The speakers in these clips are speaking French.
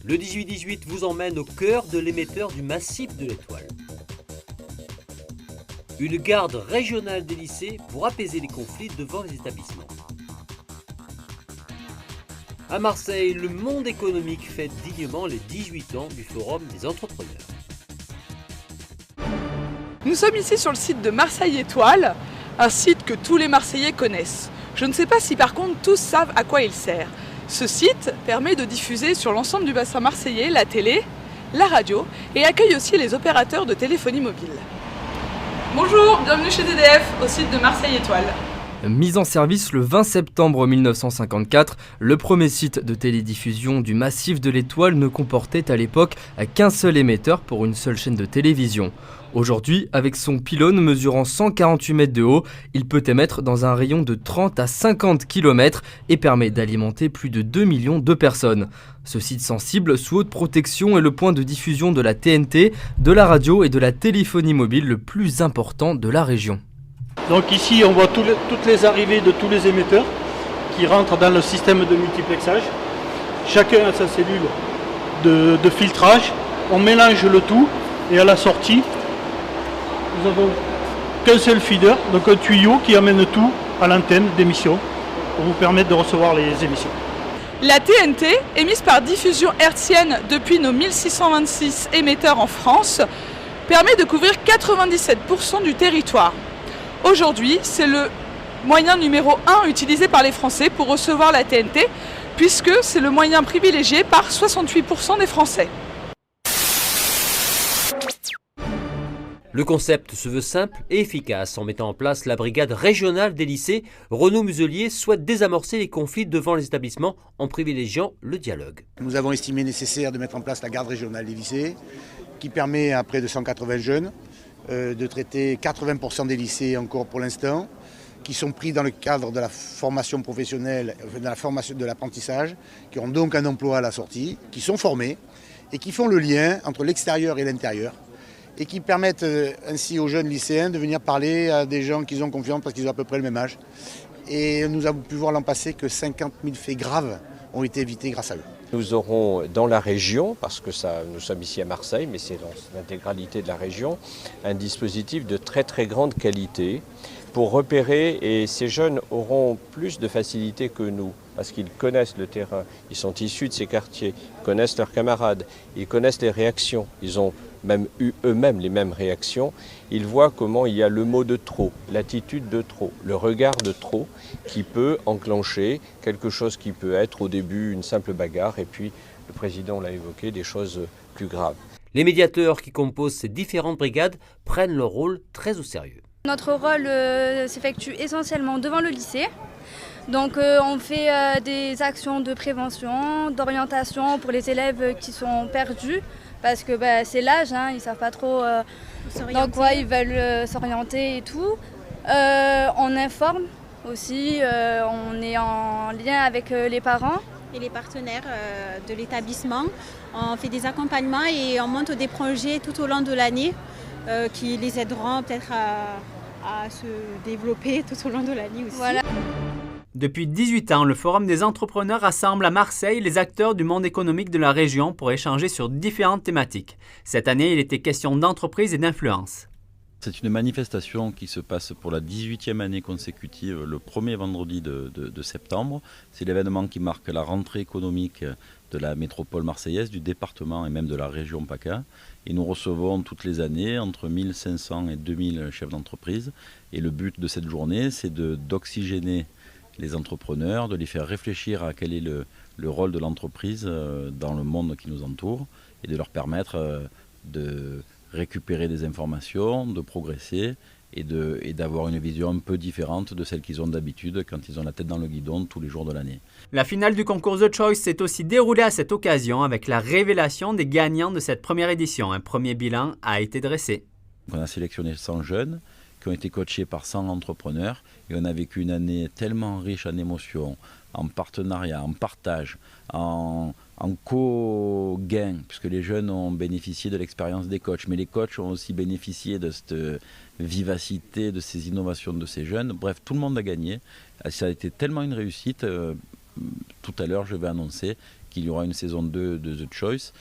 Le 18-18 vous emmène au cœur de l'émetteur du massif de l'Étoile. Une garde régionale des lycées pour apaiser les conflits devant les établissements. À Marseille, le monde économique fête dignement les 18 ans du Forum des entrepreneurs. Nous sommes ici sur le site de Marseille Étoile, un site que tous les Marseillais connaissent. Je ne sais pas si par contre tous savent à quoi il sert. Ce site permet de diffuser sur l'ensemble du bassin marseillais la télé, la radio et accueille aussi les opérateurs de téléphonie mobile. Bonjour, bienvenue chez TDF, au site de Marseille Étoile. Mis en service le 20 septembre 1954, le premier site de télédiffusion du massif de l'Étoile ne comportait à l'époque qu'un seul émetteur pour une seule chaîne de télévision. Aujourd'hui, avec son pylône mesurant 148 mètres de haut, il peut émettre dans un rayon de 30 à 50 km et permet d'alimenter plus de 2 millions de personnes. Ce site sensible, sous haute protection, est le point de diffusion de la TNT, de la radio et de la téléphonie mobile le plus important de la région. Donc ici on voit toutes les arrivées de tous les émetteurs qui rentrent dans le système de multiplexage. Chacun a sa cellule de filtrage. On mélange le tout et à la sortie, nous avons qu'un seul feeder, donc un tuyau qui amène tout à l'antenne d'émission pour vous permettre de recevoir les émissions. La TNT, émise par diffusion hertzienne depuis nos 1626 émetteurs en France, permet de couvrir 97% du territoire. Aujourd'hui, c'est le moyen numéro 1 utilisé par les Français pour recevoir la TNT, puisque c'est le moyen privilégié par 68% des Français. Le concept se veut simple et efficace. En mettant en place la brigade régionale des lycées, Renaud Muselier souhaite désamorcer les conflits devant les établissements en privilégiant le dialogue. Nous avons estimé nécessaire de mettre en place la garde régionale des lycées, qui permet à près de 180 jeunes de traiter 80% des lycées encore pour l'instant, qui sont pris dans le cadre de la formation professionnelle, de la formation de l'apprentissage, qui ont donc un emploi à la sortie, qui sont formés et qui font le lien entre l'extérieur et l'intérieur et qui permettent ainsi aux jeunes lycéens de venir parler à des gens qu'ils ont confiance parce qu'ils ont à peu près le même âge. Et nous avons pu voir l'an passé que 50 000 faits graves ont été évités grâce à eux. Nous aurons dans la région, parce que nous sommes ici à Marseille, mais c'est dans l'intégralité de la région, un dispositif de très très grande qualité pour repérer, et ces jeunes auront plus de facilité que nous, parce qu'ils connaissent le terrain, ils sont issus de ces quartiers, ils connaissent leurs camarades, ils connaissent les réactions, ils ont même eu eux-mêmes les mêmes réactions, ils voient comment il y a le mot de trop, l'attitude de trop, le regard de trop qui peut enclencher quelque chose qui peut être au début une simple bagarre et puis, le président l'a évoqué, des choses plus graves. Les médiateurs qui composent ces différentes brigades prennent leur rôle très au sérieux. Notre rôle s'effectue essentiellement devant le lycée. Donc on fait des actions de prévention, d'orientation pour les élèves qui sont perdus. Parce que c'est l'âge, ils ne savent pas trop dans quoi ils veulent s'orienter et tout. On informe aussi, on est en lien avec les parents. Et les partenaires de l'établissement. On fait des accompagnements et on monte des projets tout au long de l'année qui les aideront peut-être à se développer tout au long de l'année aussi. Voilà. Depuis 18 ans, le Forum des entrepreneurs rassemble à Marseille les acteurs du monde économique de la région pour échanger sur différentes thématiques. Cette année, il était question d'entreprise et d'influence. C'est une manifestation qui se passe pour la 18e année consécutive, le premier vendredi de septembre. C'est l'événement qui marque la rentrée économique de la métropole marseillaise, du département et même de la région PACA. Et nous recevons toutes les années entre 1500 et 2000 chefs d'entreprise. Et le but de cette journée, c'est d'oxygéner les entrepreneurs, de les faire réfléchir à quel est le rôle de l'entreprise dans le monde qui nous entoure et de leur permettre de récupérer des informations, de progresser et d'avoir une vision un peu différente de celle qu'ils ont d'habitude quand ils ont la tête dans le guidon tous les jours de l'année. La finale du concours The Choice s'est aussi déroulée à cette occasion avec la révélation des gagnants de cette première édition. Un premier bilan a été dressé. On a sélectionné 100 jeunes qui ont été coachés par 100 entrepreneurs et on a vécu une année tellement riche en émotions, en partenariat, en partage, en co-gain, puisque les jeunes ont bénéficié de l'expérience des coachs, mais les coachs ont aussi bénéficié de cette vivacité, de ces innovations de ces jeunes. Bref, tout le monde a gagné. Ça a été tellement une réussite. tout à l'heure, je vais annoncer qu'il y aura une saison 2 de The Choice.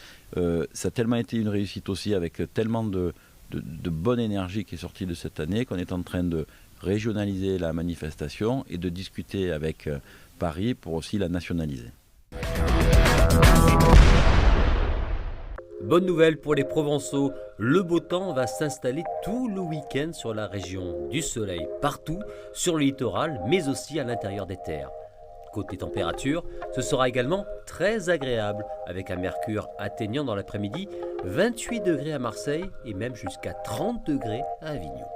Ça a tellement été une réussite aussi, avec tellement de bonne énergie qui est sortie de cette année, qu'on est en train de régionaliser la manifestation et de discuter avec Paris pour aussi la nationaliser. Bonne nouvelle pour les Provençaux, le beau temps va s'installer tout le week-end sur la région. Du soleil partout, sur le littoral, mais aussi à l'intérieur des terres. Côté température, ce sera également très agréable, avec un mercure atteignant dans l'après-midi 28 degrés à Marseille et même jusqu'à 30 degrés à Avignon.